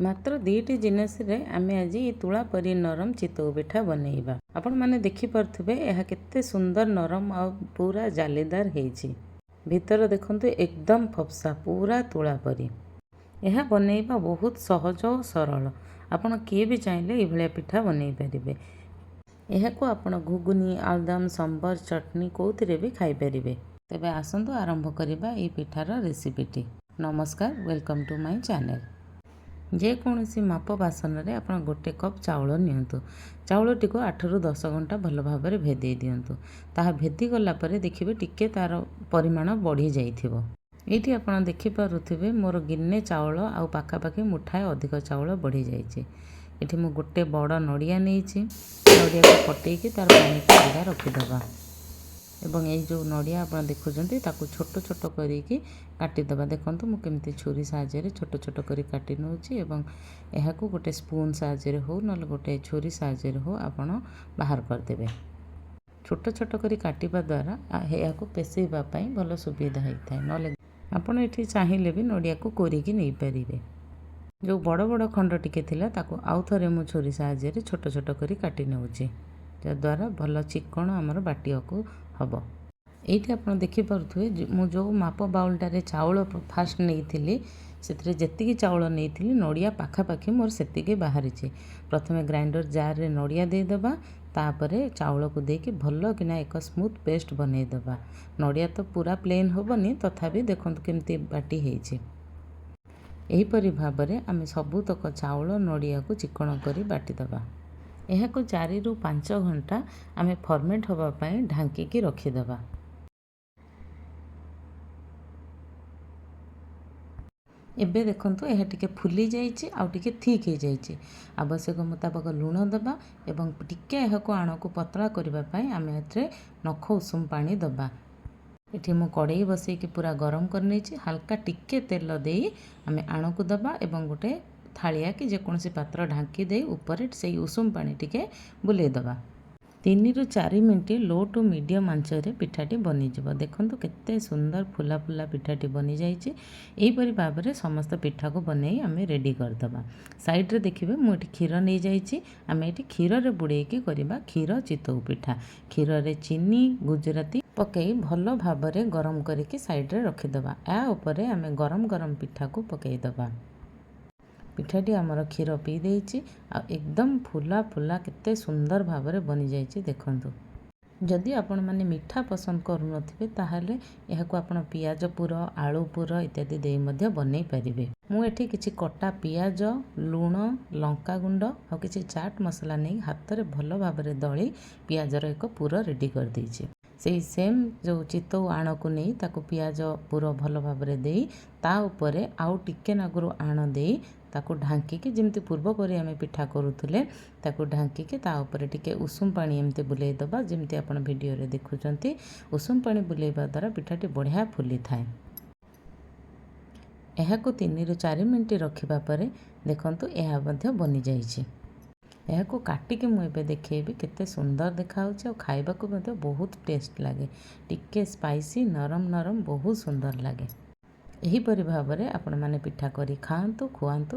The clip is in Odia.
ମାତ୍ର ଦୁଇଟି ଜିନିଷରେ ଆମେ ଆଜି ତୁଳା ପରି ନରମ ଚିତଉ ପିଠା ବନେଇବା। ଆପଣମାନେ ଦେଖିପାରୁଥିବେ ଏହା କେତେ ସୁନ୍ଦର ନରମ ଆଉ ପୁରା ଜାଲିଦାର ହେଇଛି। ଭିତର ଦେଖନ୍ତୁ ଏକଦମ ଫପସା ପୁରା ତୁଳା ପରି। ଏହା ବନେଇବା ବହୁତ ସହଜ ଓ ସରଳ। ଆପଣ କିଏ ବି ଚାହିଁଲେ ଏଇଭଳିଆ ପିଠା ବନେଇ ପାରିବେ। ଏହାକୁ ଆପଣ ଘୁଗୁନି, ଆଳୁଦମ, ସମ୍ବର, ଚଟଣି କେଉଁଥିରେ ବି ଖାଇପାରିବେ। ତେବେ ଆସନ୍ତୁ ଆରମ୍ଭ କରିବା ଏହି ପିଠାର ରେସିପିଟି। ନମସ୍କାର, ୱେଲକମ୍ ଟୁ ମାଇ ଚ୍ୟାନେଲ୍। ଯେକୌଣସି ମାପ ବାସନରେ ଆପଣ 1 କପ୍ ଚାଉଳ ନିଅନ୍ତୁ। ଚାଉଳଟିକୁ 8ରୁ 10 ଘଣ୍ଟା ଭଲ ଭାବରେ ଭେଦେଇ ଦିଅନ୍ତୁ। ତାହା ଭେଦିଗଲା ପରେ ଦେଖିବେ ଟିକେ ତା'ର ପରିମାଣ ବଢ଼ି ଯାଇଥିବ। ଏଇଠି ଆପଣ ଦେଖିପାରୁଥିବେ ମୋର ଗିନେ ଚାଉଳ ଆଉ ପାଖାପାଖି ମୁଠାଏ ଅଧିକ ଚାଉଳ ବଢ଼ିଯାଇଛି। ଏଠି ମୁଁ ଗୋଟେ ବଡ଼ ନଡ଼ିଆ ନେଇଛି। ନଡ଼ିଆକୁ ଫଟେଇକି ତା'ର ପାଣିକୁ ଅଲଗା ରଖିଦେବା ଏବଂ ଏଇ ଯେଉଁ ନଡ଼ିଆ ଆପଣ ଦେଖୁଛନ୍ତି ତାକୁ ଛୋଟ ଛୋଟ କରିକି କାଟିଦେବା। ଦେଖନ୍ତୁ ମୁଁ କେମିତି ଛୁରୀ ସାହାଯ୍ୟରେ ଛୋଟ ଛୋଟ କରି କାଟି ନେଉଛି ଏବଂ ଏହାକୁ ଗୋଟେ ସ୍ପୁନ୍ ସାହାଯ୍ୟରେ ହେଉ ନହେଲେ ଗୋଟେ ଛୁରୀ ସାହାଯ୍ୟରେ ହେଉ ଆପଣ ବାହାର କରିଦେବେ। ଛୋଟ ଛୋଟ କରି କାଟିବା ଦ୍ୱାରା ଏହାକୁ ପେଷେଇବା ପାଇଁ ଭଲ ସୁବିଧା ହେଇଥାଏ। ନହେଲେ ଆପଣ ଏଠି ଚାହିଁଲେ ବି ନଡ଼ିଆକୁ କୋରିକି ନେଇପାରିବେ। ଯେଉଁ ବଡ଼ ବଡ଼ ଖଣ୍ଡ ଟିକେ ଥିଲା ତାକୁ ଆଉ ଥରେ ମୁଁ ଛୁରୀ ସାହାଯ୍ୟରେ ଛୋଟ ଛୋଟ କରି କାଟି ନେଉଛି, ଯାହାଦ୍ୱାରା ଭଲ ଚିକଣ ଆମର ବାଟିବାକୁ ହେବ। ଏଇଠି ଆପଣ ଦେଖିପାରୁଥିବେ ମୁଁ ଯେଉଁ ମାପ ବାଉଲଟାରେ ଚାଉଳ ଫାଷ୍ଟ ନେଇଥିଲି ସେଥିରେ ଯେତିକି ଚାଉଳ ନେଇଥିଲି ନଡ଼ିଆ ପାଖାପାଖି ମୋର ସେତିକି ବାହାରିଛି। ପ୍ରଥମେ ଗ୍ରାଇଣ୍ଡର ଜାରରେ ନଡ଼ିଆ ଦେଇଦେବା, ତାପରେ ଚାଉଳକୁ ଦେଇକି ଭଲ କିନା ଏକ ସ୍ମୁଥ୍ ପେଷ୍ଟ ବନେଇଦେବା। ନଡ଼ିଆ ତ ପୁରା ପ୍ଲେନ୍ ହେବନି, ତଥାପି ଦେଖନ୍ତୁ କେମିତି ବାଟି ହେଇଛି। ଏହିପରି ଭାବରେ ଆମେ ସବୁତକ ଚାଉଳ ନଡ଼ିଆକୁ ଚିକଣ କରି ବାଟିଦେବା। ଏହାକୁ 4ରୁ 5 ଘଣ୍ଟା ଆମେ ଫର୍ମେଣ୍ଟ ହେବା ପାଇଁ ଢାଙ୍କିକି ରଖିଦେବା। ଏବେ ଦେଖନ୍ତୁ ଏହା ଟିକେ ଫୁଲି ଯାଇଛି ଆଉ ଟିକେ ଥିକ୍ ହେଇଯାଇଛି। ଆବଶ୍ୟକ ମୁତାବକ ଲୁଣ ଦେବା ଏବଂ ଟିକେ ଏହାକୁ ଆଣକୁ ପତଳା କରିବା ପାଇଁ ଆମେ ଏଥିରେ ନଖ ଉଷୁମ ପାଣି ଦେବା। ଏଠି ମୁଁ କଡ଼େଇ ବସେଇକି ପୁରା ଗରମ କରିନେଇଛି। ହାଲକା ଟିକେ ତେଲ ଦେଇ ଆମେ ଆଣକୁ ଦେବା ଏବଂ ଗୋଟେ ଥାଳିଆ କି ଯେକୌଣସି ପାତ୍ର ଢାଙ୍କି ଦେଇ ଉପରେ ସେଇ ଉଷୁମ ପାଣି ଟିକେ ବୁଲେଇ ଦେବା। 3ରୁ 4 ମିନିଟ୍ ଲୋ ଟୁ ମିଡ଼ିୟମ୍ ଆଞ୍ଚରେ ପିଠାଟି ବନିଯିବ। ଦେଖନ୍ତୁ କେତେ ସୁନ୍ଦର ଫୁଲା ଫୁଲା ପିଠାଟି ବନିଯାଇଛି। ଏହିପରି ଭାବରେ ସମସ୍ତ ପିଠାକୁ ବନେଇ ଆମେ ରେଡ଼ି କରିଦେବା। ସାଇଡ଼ରେ ଦେଖିବେ ମୁଁ ଏଠି କ୍ଷୀର ନେଇଯାଇଛି। ଆମେ ଏଠି କ୍ଷୀରରେ ବୁଡ଼େଇକି କରିବା କ୍ଷୀର ଚିତଉ ପିଠା। କ୍ଷୀରରେ ଚିନି, ଗୁଜୁରାତି ପକାଇ ଭଲ ଭାବରେ ଗରମ କରିକି ସାଇଡ଼ରେ ରଖିଦେବା। ଏହା ଉପରେ ଆମେ ଗରମ ଗରମ ପିଠାକୁ ପକାଇଦେବା। ପିଠାଟି ଆମର କ୍ଷୀର ପିଇ ଦେଇଛି ଆଉ ଏକଦମ ଫୁଲା ଫୁଲା କେତେ ସୁନ୍ଦର ଭାବରେ ବନିଯାଇଛି ଦେଖନ୍ତୁ। ଯଦି ଆପଣମାନେ ମିଠା ପସନ୍ଦ କରୁନଥିବେ ତାହେଲେ ଏହାକୁ ଆପଣ ପିଆଜ ପୁର, ଆଳୁ ପୁର ଇତ୍ୟାଦି ଦେଇ ମଧ୍ୟ ବନେଇ ପାରିବେ। ମୁଁ ଏଠି କିଛି କଟା ପିଆଜ, ଲୁଣ, ଲଙ୍କାଗୁଣ୍ଡ ଆଉ କିଛି ଚାଟ୍ ମସଲା ନେଇ ହାତରେ ଭଲ ଭାବରେ ଦଳି ପିଆଜର ଏକ ପୁର ରେଡ଼ି କରିଦେଇଛି। ସେଇ ସେମ୍ ଯେଉଁ ଚିତଉ ଆଣକୁ ନେଇ ତାକୁ ପିଆଜ ପୁର ଭଲ ଭାବରେ ଦେଇ ତା ଉପରେ ଆଉ ଟିକେ ନାଗୁରୁ ଆଣ ଦେଇ ତାକୁ ଢାଙ୍କିକି ଯେମିତି ପୂର୍ବ ପରି ଆମେ ପିଠା କରୁଥିଲେ ତାକୁ ଢାଙ୍କିକି ତା ଉପରେ ଟିକେ ଉଷୁମ ପାଣି ଏମିତି ବୁଲେଇ ଦେବା। ଯେମିତି ଆପଣ ଭିଡ଼ିଓରେ ଦେଖୁଛନ୍ତି ଉଷୁମ ପାଣି ବୁଲେଇବା ଦ୍ୱାରା ପିଠାଟି ବଢ଼ିଆ ଫୁଲିଥାଏ। ଏହାକୁ 3ରୁ 4 ମିନିଟ୍ ରଖିବା ପରେ ଦେଖନ୍ତୁ ଏହା ମଧ୍ୟ ବନିଯାଇଛି। ଏହାକୁ କାଟିକି ମୁଁ ଏବେ ଦେଖେଇବି କେତେ ସୁନ୍ଦର ଦେଖାହେଉଛି ଆଉ ଖାଇବାକୁ ମଧ୍ୟ ବହୁତ ଟେଷ୍ଟ ଲାଗେ। ଟିକେ ସ୍ପାଇସି, ନରମ ନରମ ବହୁତ ସୁନ୍ଦର ଲାଗେ। ଏହିପରି ଭାବରେ ଆପଣମାନେ ପିଠା କରି ଖାଆନ୍ତୁ, ଖୁଆନ୍ତୁ।